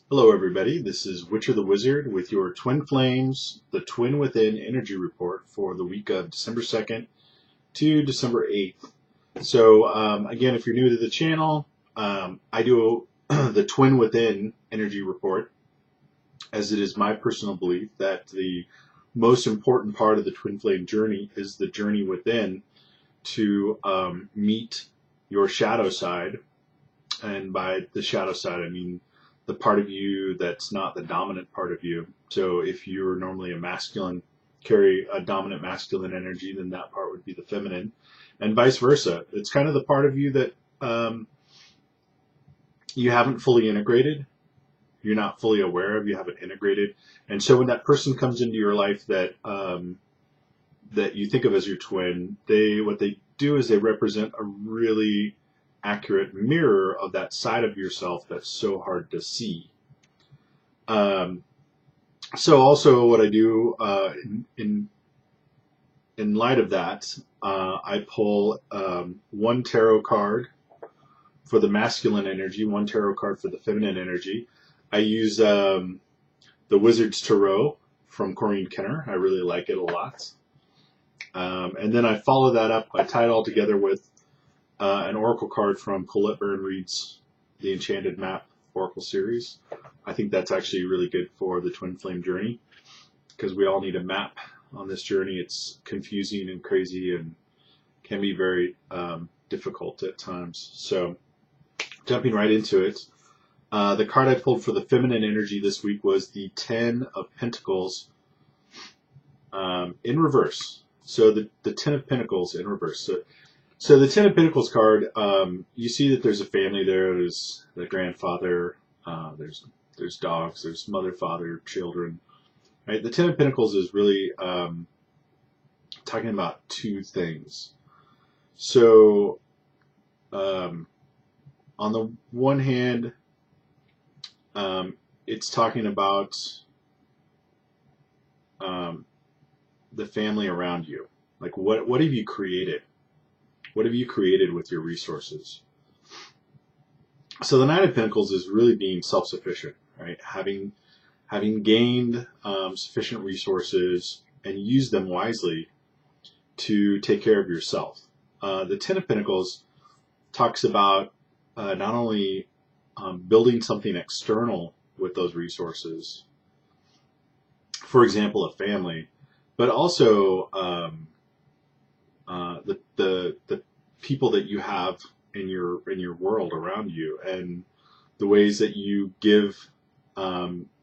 Hello, everybody. This is Witcher the Wizard with your Twin Flames, the Twin Within Energy Report for the week of December 2nd to December 8th. So, again, if you're new to the channel, I do the Twin Within Energy Report, as it is my personal belief that the most important part of the Twin Flame journey is the journey within to meet your shadow side. And by the shadow side, I mean the part of you that's not the dominant part of you. So if you're normally a masculine, carry a dominant masculine energy, then that part would be the feminine, and vice versa. It's kind of the part of you that you haven't fully integrated, you're not fully aware of, you haven't integrated. And so when that person comes into your life that that you think of as your twin, what they do is they represent a really accurate mirror of that side of yourself that's so hard to see. So also what I do in light of that, I pull one tarot card for the masculine energy, one tarot card for the feminine energy. I use the Wizard's Tarot from Corrine Kenner. I really like it a lot. And then I follow that up, I tie it all together with an oracle card from Colette Baron-Reid's The Enchanted Map Oracle series. I think that's actually really good for the Twin Flame journey, because we all need a map on this journey. It's confusing and crazy and can be very difficult at times. So jumping right into it, the card I pulled for the feminine energy this week was the Ten of Pentacles in reverse. So the Ten of Pentacles in reverse. So the Ten of Pentacles card, you see that there's a family there. There's the grandfather, there's dogs, there's mother, father, children. Right? The Ten of Pentacles is really talking about two things. So on the one hand, it's talking about the family around you. Like what have you created? What have you created with your resources? So the Nine of Pentacles is really being self-sufficient, right? Having gained sufficient resources and use them wisely to take care of yourself. The Ten of Pentacles talks about not only building something external with those resources, for example, a family, but also the people that you have in your world around you, and the ways that you give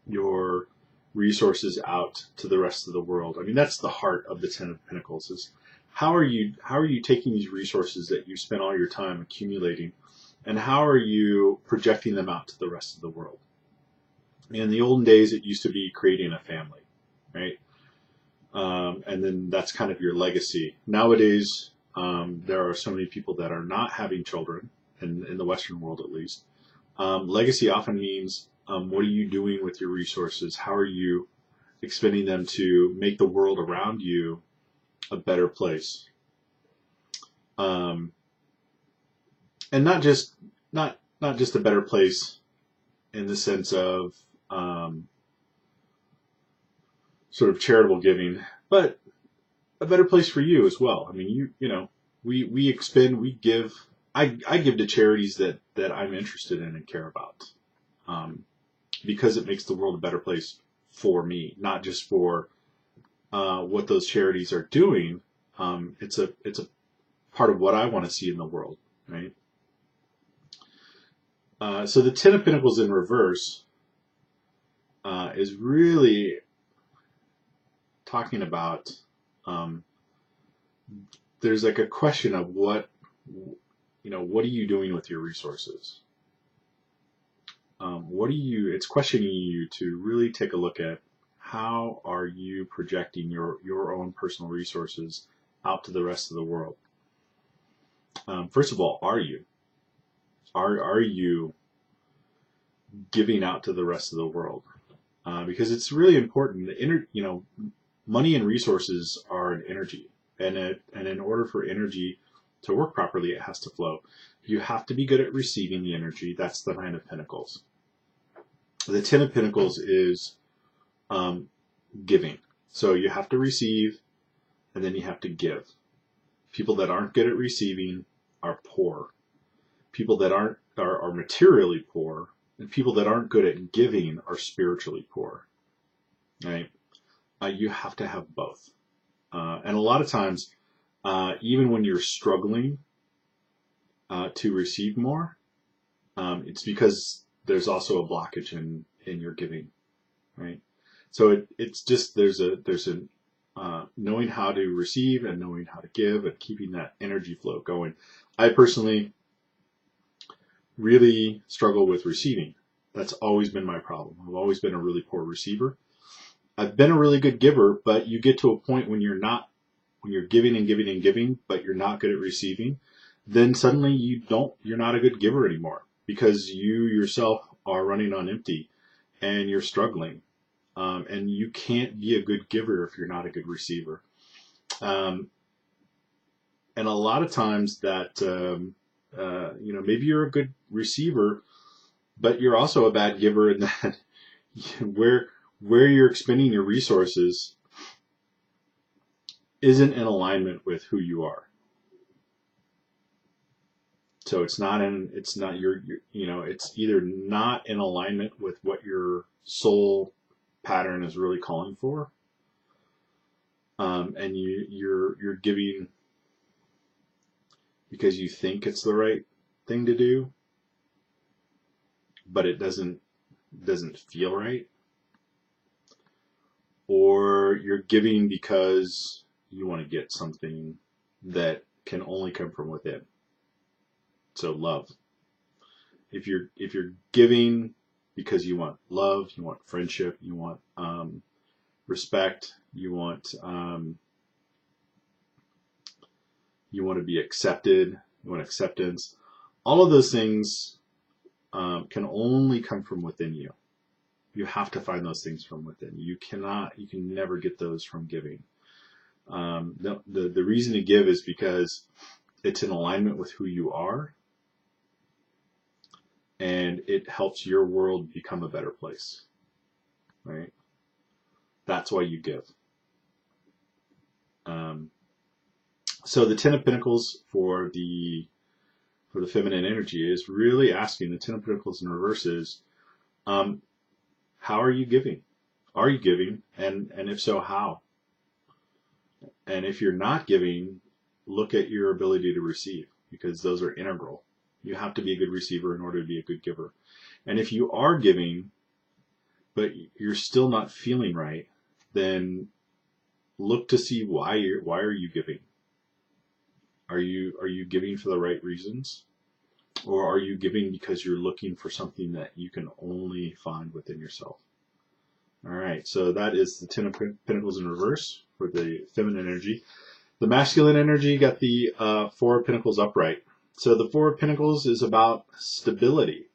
your resources out to the rest of the world. I mean, that's the heart of the Ten of Pentacles, is how are you taking these resources that you spent all your time accumulating, and how are you projecting them out to the rest of the world? In the olden days, it used to be creating a family, right? And then that's kind of your legacy. Nowadays, there are so many people that are not having children, in the Western world at least. Legacy often means what are you doing with your resources? How are you expending them to make the world around you a better place? And not just a better place in the sense of sort of charitable giving, but a better place for you as well. I mean, we expend, we give. I give to charities that I'm interested in and care about, because it makes the world a better place for me, not just for what those charities are doing. It's a part of what I want to see in the world, right? So the Ten of Pentacles in reverse is really talking about there's like a question of what are you doing with your resources? It's questioning you to really take a look at how are you projecting your own personal resources out to the rest of the world. First of all, are you giving out to the rest of the world? Because it's really important. Money and resources are an energy, and in order for energy to work properly, it has to flow. You have to be good at receiving the energy. That's the Nine of Pentacles. The Ten of Pentacles is giving. So you have to receive, and then you have to give. People that aren't good at receiving are poor. People that are materially poor, and people that aren't good at giving are spiritually poor. Right? You have to have both. And a lot of times, even when you're struggling to receive more, it's because there's also a blockage in your giving, right? So it's just there's a knowing how to receive and knowing how to give and keeping that energy flow going. I personally really struggle with receiving. That's always been my problem. I've always been a really poor receiver. I've been a really good giver, but you get to a point when you're giving and giving and giving, but you're not good at receiving, then suddenly you're not a good giver anymore because you yourself are running on empty and you're struggling. And you can't be a good giver if you're not a good receiver. And a lot of times that, maybe you're a good receiver, but you're also a bad giver in that where you're expending your resources isn't in alignment with who you are. So it's either not in alignment with what your soul pattern is really calling for, and you're giving because you think it's the right thing to do, but it doesn't feel right, or you're giving because you want to get something that can only come from within. So love. If you're giving because you want love, you want friendship, you want respect, you want to be accepted, you want acceptance. All of those things can only come from within you. You have to find those things from within. You can never get those from giving. The reason to give is because it's in alignment with who you are, and it helps your world become a better place, right? That's why you give. So the Ten of Pentacles for the feminine energy is really asking, the Ten of Pentacles in reverse is, how are you giving? Are you giving? And if so, how? And if you're not giving, look at your ability to receive, because those are integral. You have to be a good receiver in order to be a good giver. And if you are giving, but you're still not feeling right, then look to see why are you giving? Are you giving for the right reasons? Or are you giving because you're looking for something that you can only find within yourself? All right, so that is the Ten of Pentacles in reverse for the feminine energy. The masculine energy got the Four of Pentacles upright. So the Four of Pentacles is about stability.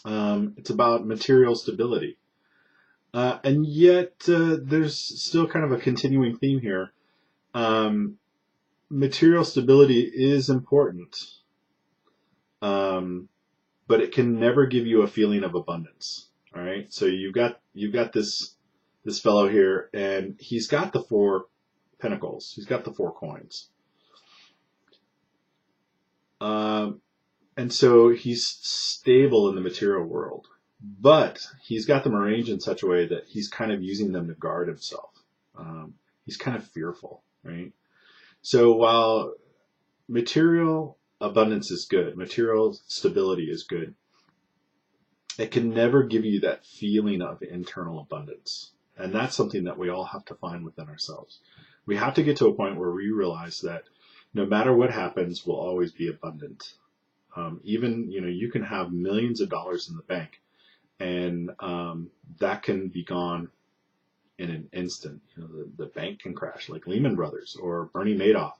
It's about material stability. And yet there's still kind of a continuing theme here. Material stability is important, but it can never give you a feeling of abundance. All right, so you've got this fellow here, and he's got the Four Pentacles. He's got the 4 coins. And so he's stable in the material world, but he's got them arranged in such a way that he's kind of using them to guard himself. He's kind of fearful, right? So while material abundance is good, material stability is good, it can never give you that feeling of internal abundance. And that's something that we all have to find within ourselves. We have to get to a point where we realize that no matter what happens, we'll always be abundant. Even, you can have millions of dollars in the bank, and that can be gone in an instant. The bank can crash, like Lehman Brothers or Bernie Madoff,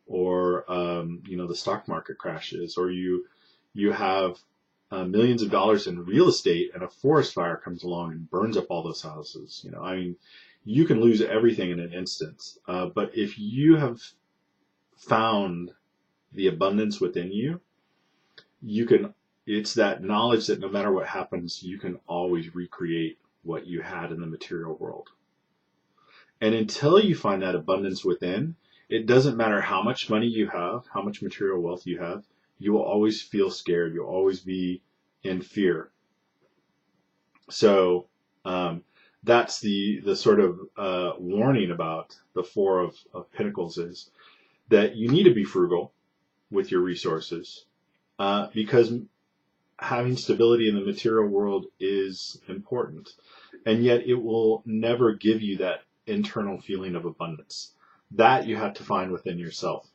or the stock market crashes, or you have millions of dollars in real estate, and a forest fire comes along and burns up all those houses. You can lose everything in an instant. But if you have found the abundance within you, you can it's that knowledge that no matter what happens, you can always recreate what you had in the material world. And until you find that abundance within, it doesn't matter how much money you have, how much material wealth you have, you will always feel scared. You'll always be in fear. So that's the sort of warning about the Four of Pentacles, is that you need to be frugal with your resources, because having stability in the material world is important, and yet it will never give you that internal feeling of abundance. That you have to find within yourself.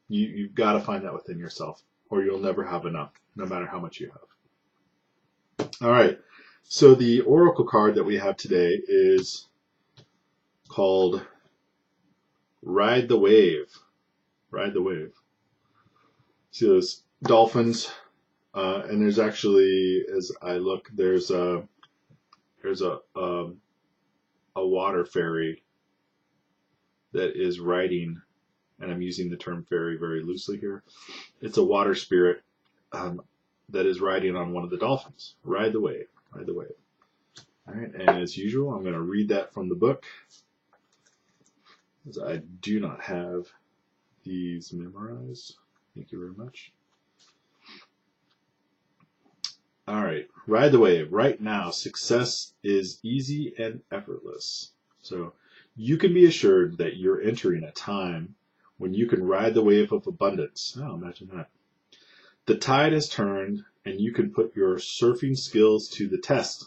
You've got to find that within yourself, or you'll never have enough, no matter how much you have. All right, so the oracle card that we have today is called Ride the Wave. Ride the Wave. See those dolphins? And there's actually, as I look, there's a water fairy that is riding, and I'm using the term fairy very loosely here. It's a water spirit that is riding on one of the dolphins. Ride the wave, ride the wave. All right, and as usual, I'm going to read that from the book, as I do not have these memorized. Thank you very much. All right, ride the wave. Right now, success is easy and effortless. So you can be assured that you're entering a time when you can ride the wave of abundance. Oh, imagine that. The tide has turned, and you can put your surfing skills to the test.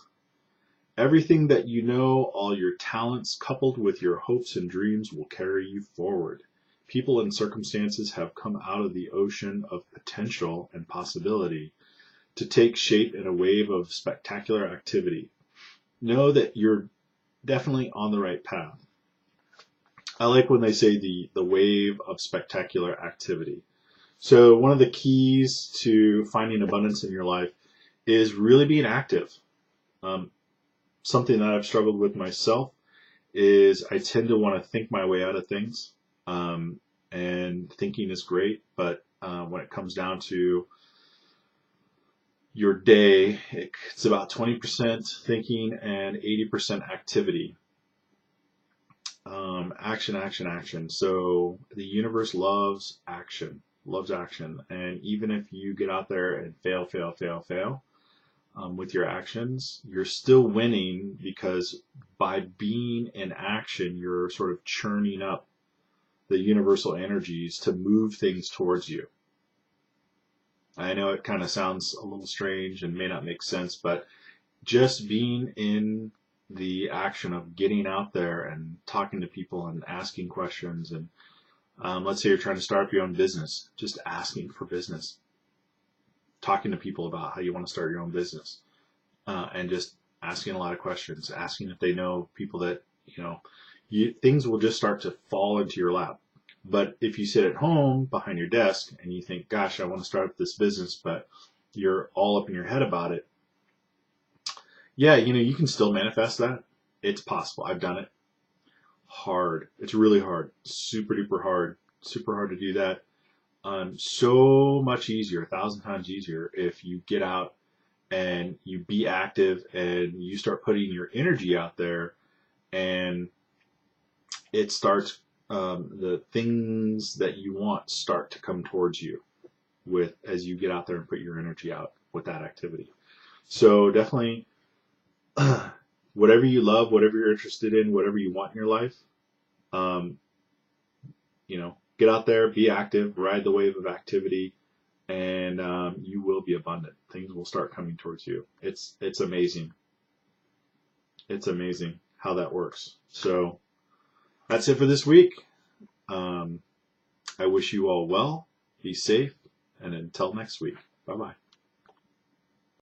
Everything that you know, all your talents, coupled with your hopes and dreams, will carry you forward. People and circumstances have come out of the ocean of potential and possibility to take shape in a wave of spectacular activity. Know that you're definitely on the right path. I like when they say the wave of spectacular activity. So one of the keys to finding abundance in your life is really being active. Something that I've struggled with myself is I tend to want to think my way out of things. And thinking is great, but when it comes down to your day, it's about 20% thinking and 80% activity. Action, action, action. So the universe loves action, and even if you get out there and fail with your actions, you're still winning, because by being in action, you're sort of churning up the universal energies to move things towards you. I know it kind of sounds a little strange and may not make sense, but just being in the action of getting out there and talking to people and asking questions, and let's say you're trying to start up your own business, just asking for business, talking to people about how you want to start your own business, and just asking a lot of questions, asking if they know people that, things will just start to fall into your lap. But if you sit at home behind your desk and you think, gosh, I want to start up this business, but you're all up in your head about it, yeah, you can still manifest that. It's possible. I've done it. Hard. It's really hard. Super duper hard. Super hard to do that. So much easier, 1,000 times easier, if you get out and you be active and you start putting your energy out there, and it starts, the things that you want start to come towards you as you get out there and put your energy out with that activity. So definitely, whatever you love, whatever you're interested in, whatever you want in your life, get out there, be active, ride the wave of activity, and you will be abundant. Things will start coming towards you. It's amazing. It's amazing how that works. So that's it for this week. I wish you all well, be safe, and until next week, bye-bye.